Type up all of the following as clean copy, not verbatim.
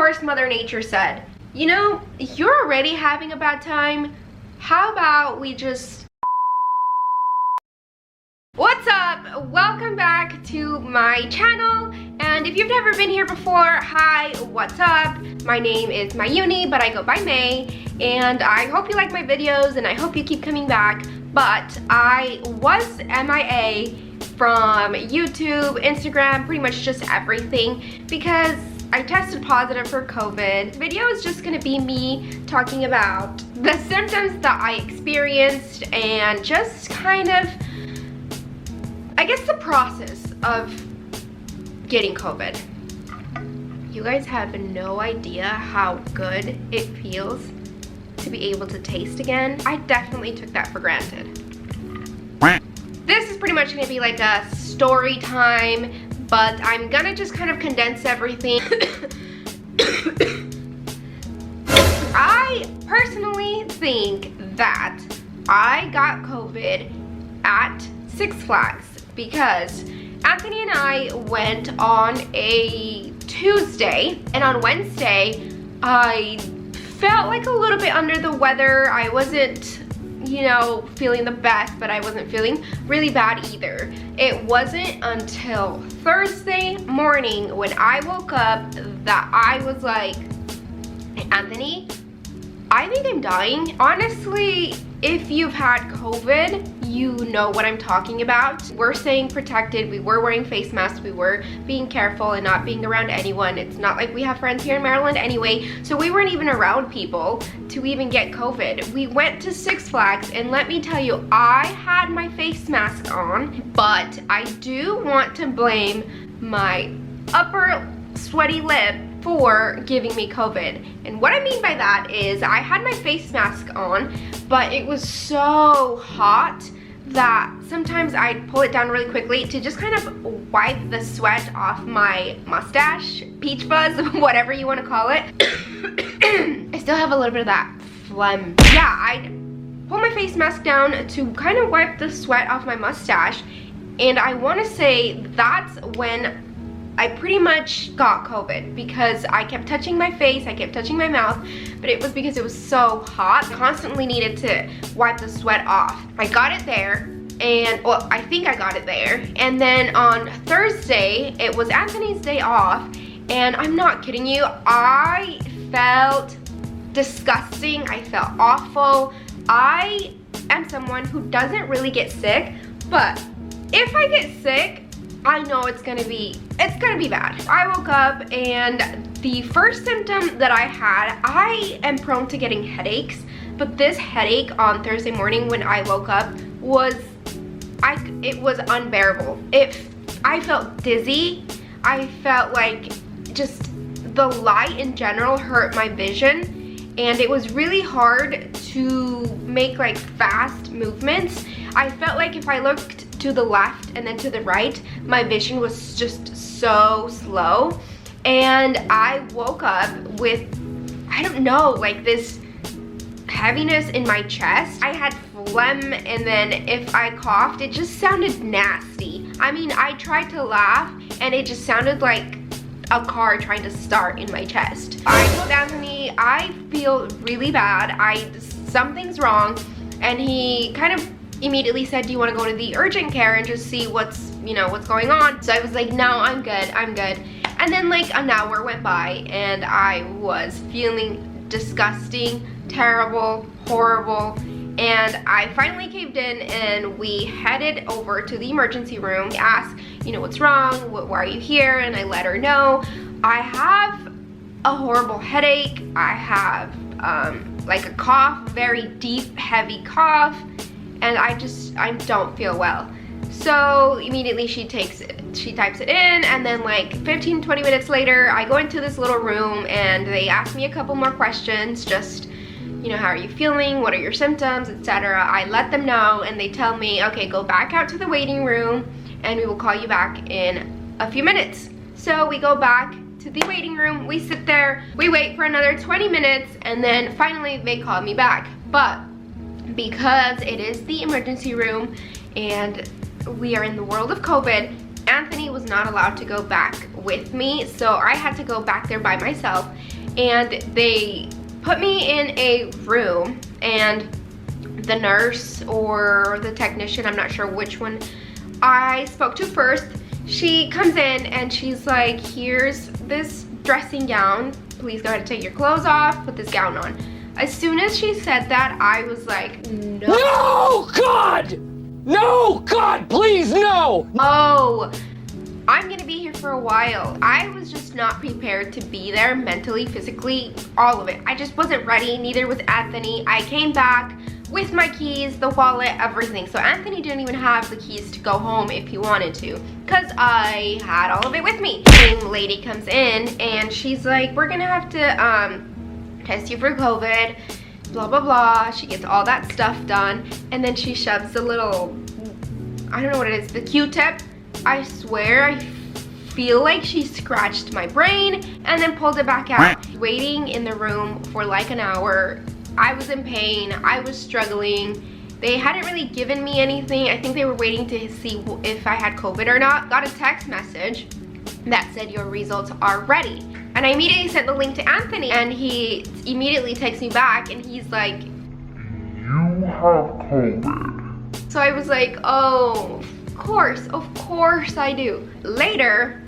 course, Mother Nature said, you know, you're already having a bad time. How about we just... What's up? Welcome back to my channel. And if you've never been here before, hi, what's up? My name is Mayuni, but I go by May. And I hope you like my videos and I hope you keep coming back. But I was MIA from YouTube, Instagram, pretty much just everything because I tested positive for COVID. The video is just gonna be me talking about the symptoms that I experienced and just kind of, I guess, the process of getting COVID. You guys have no idea how good it feels to be able to taste again. I definitely took that for granted. This is pretty much gonna be like a story time, but I'm gonna just kind of condense everything. I personally think that I got COVID at Six Flags because Anthony and I went on a Tuesday, and on Wednesday I felt like a little bit under the weather. I wasn't, you know, feeling the best, but I wasn't feeling really bad either. It wasn't until Thursday morning when I woke up that I was like, Anthony, I think I'm dying. Honestly, if you've had COVID, you know what I'm talking about. We're staying protected. We were wearing face masks. We were being careful and not being around anyone. It's not like we have friends here in Maryland anyway, so we weren't even around people to even get COVID. We went to Six Flags, and let me tell you, I had my face mask on, but I do want to blame my upper sweaty lip for giving me COVID. And what I mean by that is I had my face mask on, but it was so hot that sometimes I'd pull it down really quickly to just kind of wipe the sweat off my mustache, peach fuzz, whatever you want to call it. I still have a little bit of that phlegm. Yeah, I'd pull my face mask down to kind of wipe the sweat off my mustache, and I want to say that's when I pretty much got COVID because I kept touching my face, I kept touching my mouth, but it was because it was so hot. I constantly needed to wipe the sweat off. I got it there, and well, I think I got it there. And then on Thursday, it was Anthony's day off, and I'm not kidding you, I felt disgusting. I felt awful. I am someone who doesn't really get sick, but if I get sick, I know it's gonna be bad. I woke up, and the first symptom that I had, I am prone to getting headaches, but this headache on Thursday morning when I woke up was, it was unbearable. I felt dizzy. I felt like just the light in general hurt my vision, and it was really hard to make like fast movements. I felt like if I looked to the left and then to the right, my vision was just so slow, and I woke up with, I don't know, like this heaviness in my chest. I had phlegm, and then if I coughed, it just sounded nasty. I mean, I tried to laugh and it just sounded like a car trying to start in my chest. I told Anthony, I feel really bad, something's wrong, and he kind of immediately said, do you want to go to the urgent care and just see what's going on? So I was like, no, I'm good. And then like an hour went by, and I was feeling disgusting, terrible, horrible, and I finally caved in, and we headed over to the emergency room. I asked, you know, what's wrong? Why are you here? And I let her know I have a horrible headache. I have like a cough, very deep, heavy cough, and I don't feel well. So immediately she types it in, and then like 15-20 minutes later, I go into this little room, and they ask me a couple more questions, just, you know, how are you feeling, what are your symptoms, etc. I let them know, and they tell me, okay, go back out to the waiting room, and we will call you back in a few minutes. So we go back to the waiting room, we sit there, we wait for another 20 minutes, and then finally they call me back. But because it is the emergency room and we are in the world of COVID, Anthony was not allowed to go back with me, so I had to go back there by myself. and they put me in a room, and the nurse or the technician, I'm not sure which one I spoke to first, she comes in and she's like, here's this dressing gown, please go ahead and take your clothes off, put this gown on. As soon as she said that, I was like, no. No, God! No, God, please, no! Oh, I'm gonna be here for a while. I was just not prepared to be there mentally, physically, all of it. I just wasn't ready, neither was Anthony. I came back with my keys, the wallet, everything. So Anthony didn't even have the keys to go home if he wanted to, because I had all of it with me. The same lady comes in and she's like, we're gonna have to test you for COVID, blah, blah, blah. She gets all that stuff done, and then she shoves the little, I don't know what it is, the Q-tip. I swear, I feel like she scratched my brain and then pulled it back out. Waiting in the room for like an hour. I was in pain, I was struggling. They hadn't really given me anything. I think they were waiting to see if I had COVID or not. Got a text message that said your results are ready. And I immediately sent the link to Anthony, and he immediately texts me back and he's like, you have COVID. So I was like, oh, of course I do. Later,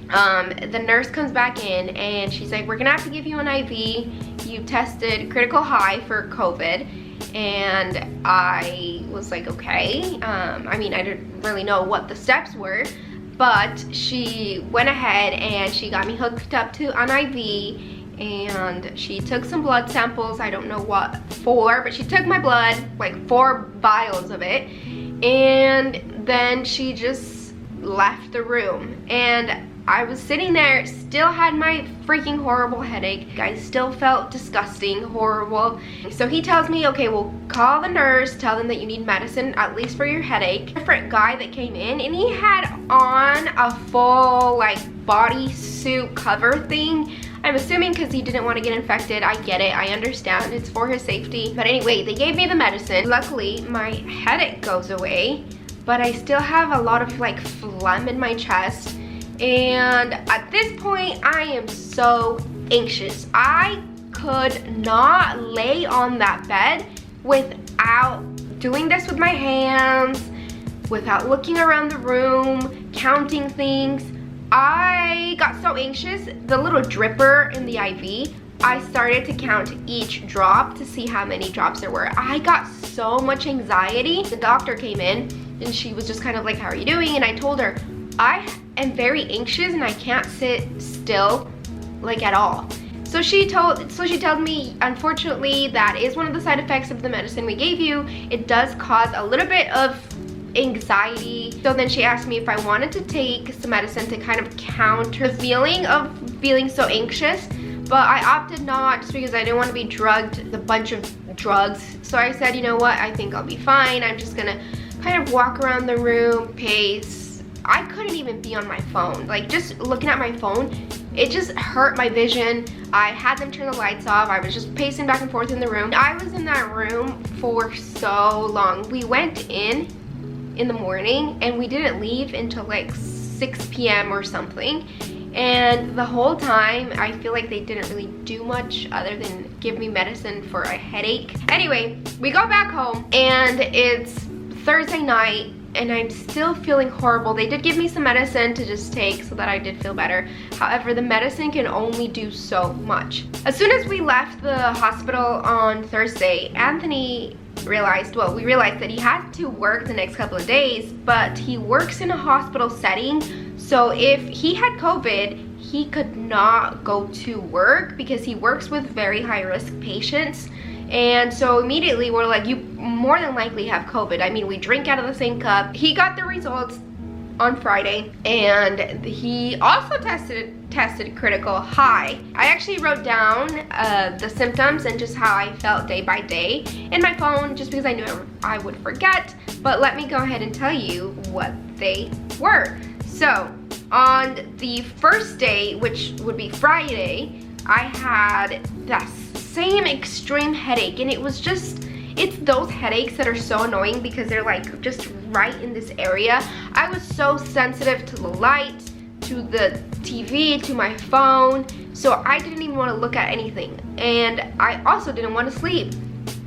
the nurse comes back in and she's like, we're gonna have to give you an IV. You tested critical high for COVID. And I was like, okay. I mean, I didn't really know what the steps were, but she went ahead and she got me hooked up to an IV, and she took some blood samples. I don't know what for, but she took my blood, like 4 vials of it, and then she just left the room. And I was sitting there, still had my freaking horrible headache. I still felt disgusting, horrible. So he tells me, okay, well, call the nurse, tell them that you need medicine, at least for your headache. A different guy that came in, and he had on a full, like, body suit cover thing. I'm assuming because he didn't want to get infected. I get it, I understand, it's for his safety. But anyway, they gave me the medicine. Luckily, my headache goes away, but I still have a lot of, like, phlegm in my chest. And at this point, I am so anxious. I could not lay on that bed without doing this with my hands, without looking around the room, counting things. I got so anxious, the little dripper in the IV, I started to count each drop to see how many drops there were. I got so much anxiety. The doctor came in and she was just kind of like, how are you doing? And I told her, I am very anxious and I can't sit still, like, at all. So she tells me, unfortunately, that is one of the side effects of the medicine we gave you. It does cause a little bit of anxiety. So then she asked me if I wanted to take some medicine to kind of counter the feeling of feeling so anxious, but I opted not, just because I didn't want to be drugged with a bunch of drugs. So I said, you know what, I think I'll be fine. I'm just gonna kind of walk around the room, pace. I couldn't even be on my phone. Like, just looking at my phone, it just hurt my vision. I had them turn the lights off. I was just pacing back and forth in the room. I was in that room for so long. We went in the morning and we didn't leave until like 6 p.m. or something. And the whole time, I feel like they didn't really do much other than give me medicine for a headache. Anyway, we go back home and it's Thursday night, and I'm still feeling horrible. They did give me some medicine to just take so that I did feel better. However, the medicine can only do so much. As soon as we left the hospital on Thursday, Anthony realized, well, we realized that he had to work the next couple of days, but he works in a hospital setting. So if he had COVID, he could not go to work because he works with very high risk patients. And so immediately we're like, you more than likely have COVID. I mean, we drink out of the same cup. He got the results on Friday, and he also tested critical high. I actually wrote down the symptoms and just how I felt day by day in my phone, just because I knew I would forget. But let me go ahead and tell you what they were. So on the first day, which would be Friday, I had that same extreme headache, and it was just, it's those headaches that are so annoying because they're like just right in this area. I was so sensitive to the light, to the TV, to my phone, So I didn't even want to look at anything. And I also didn't want to sleep.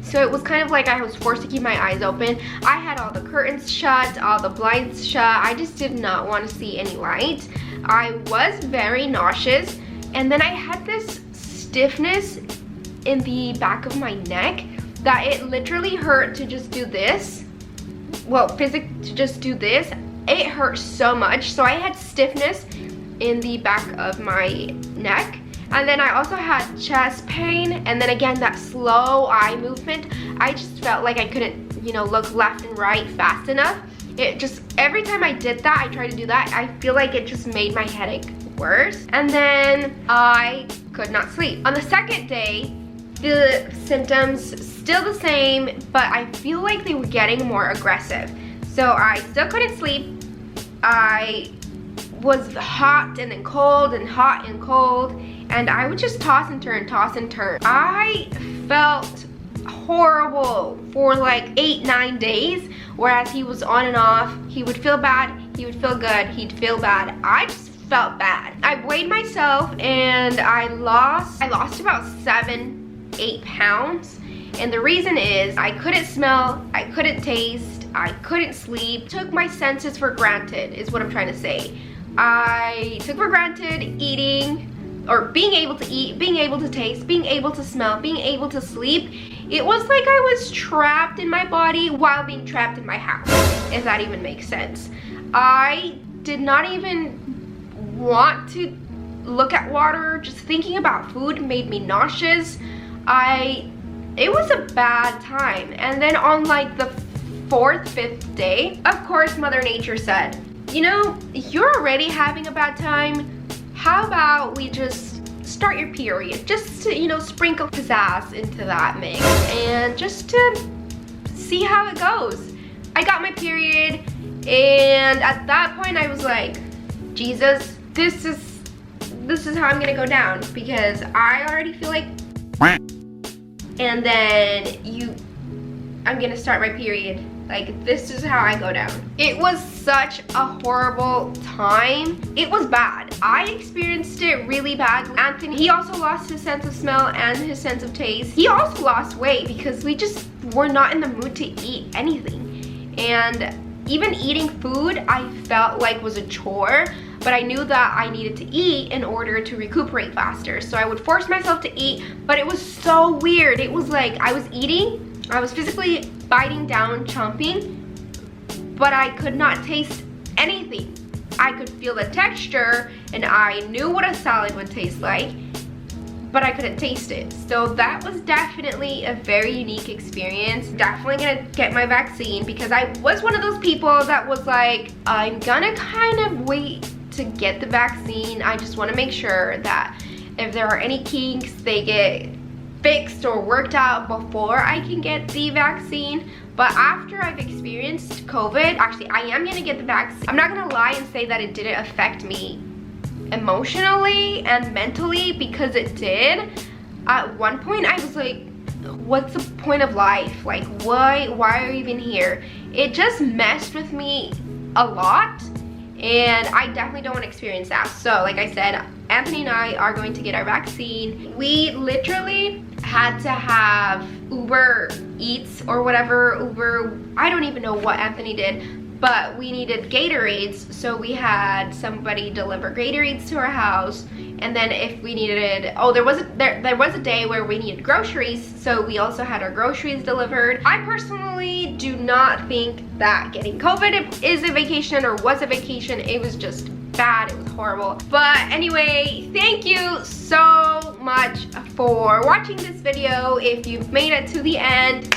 So it was kind of like I was forced to keep my eyes open. I had all the curtains shut, all the blinds shut. I just did not want to see any light. I was very nauseous. And then I had this stiffness in the back of my neck that it literally hurt to just do this. Well, physically to just do this. It hurt so much. So I had stiffness in the back of my neck. And then I also had chest pain, and then again that slow eye movement. I just felt like I couldn't, you know, look left and right fast enough. It just, every time I did that, I tried to do that, I feel like it just made my headache worse. And then I could not sleep. On the second day, the symptoms still the same, but I feel like they were getting more aggressive. So I still couldn't sleep. I was hot and then cold and hot and cold, and I would just toss and turn, toss and turn. I felt horrible for like 8-9 days, whereas he was on and off. He would feel bad, he would feel good, he'd feel bad. I just felt bad. I weighed myself and I lost about 7-8 pounds. And the reason is I couldn't smell, I couldn't taste, I couldn't sleep. Took my senses for granted is what I'm trying to say. I took for granted eating, or being able to eat, being able to taste, being able to smell, being able to sleep. It was like I was trapped in my body while being trapped in my house, if that even makes sense. I did not even want to look at water. Just thinking about food made me nauseous. It was a bad time. And then on like the 4th, 5th day, of course, Mother Nature said, you know, you're already having a bad time. How about we just start your period? Just to, you know, sprinkle pizzazz into that mix and just to see how it goes. I got my period, and at that point I was like, Jesus, this is how I'm gonna go down, because I already feel like, and then I'm gonna start my period. Like, this is how I go down. It was such a horrible time. It was bad. I experienced it really badly. Anthony, he also lost his sense of smell and his sense of taste. He also lost weight because we just were not in the mood to eat anything. And even eating food, I felt like was a chore, but I knew that I needed to eat in order to recuperate faster. So I would force myself to eat, but it was so weird. It was like I was eating, I was physically biting down, chomping, but I could not taste anything. I could feel the texture, and I knew what a salad would taste like, but I couldn't taste it. So that was definitely a very unique experience. Definitely gonna get my vaccine, because I was one of those people that was like, I'm gonna kind of wait to get the vaccine. I just wanna make sure that if there are any kinks, they get fixed or worked out before I can get the vaccine. But after I've experienced COVID, actually I am gonna get the vaccine. I'm not gonna lie and say that it didn't affect me emotionally and mentally, because it did. At one point I was like, what's the point of life? Like, why are you even here? It just messed with me a lot, and I definitely don't want to experience that. So like I said, Anthony and I are going to get our vaccine. We literally had to have Uber Eats or whatever, I don't even know what Anthony did, but we needed Gatorades, so we had somebody deliver Gatorades to our house. And then if we needed, there was a day where we needed groceries, so we also had our groceries delivered. I personally do not think that getting COVID is a vacation or was a vacation. It was just bad, it was horrible. But anyway, thank you so much for watching this video. If you've made it to the end,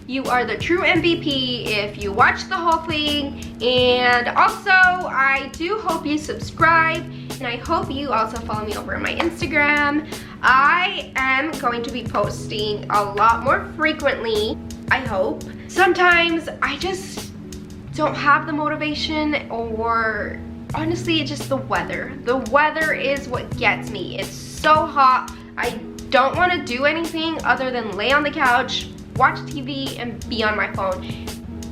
you are the true MVP if you watch the whole thing. And also, I do hope you subscribe, and I hope you also follow me over on my Instagram. I am going to be posting a lot more frequently, I hope. Sometimes I just don't have the motivation, or honestly, it's just the weather. The weather is what gets me. It's so hot. I don't want to do anything other than lay on the couch, watch TV, and be on my phone.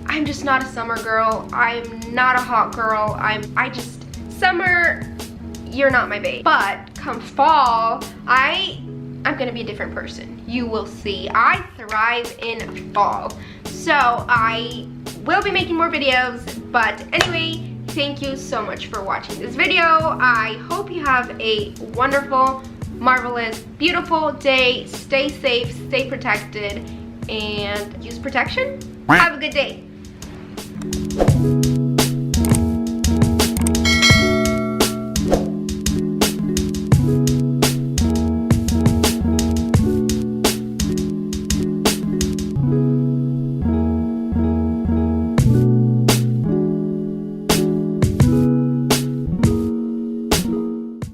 I'm just not a summer girl. I'm not a hot girl. Summer, you're not my babe. But come fall, I'm gonna be a different person. You will see. I thrive in fall. So I will be making more videos, but anyway, thank you so much for watching this video. I hope you have a wonderful, marvelous, beautiful day. Stay safe, stay protected, and use protection. Have a good day.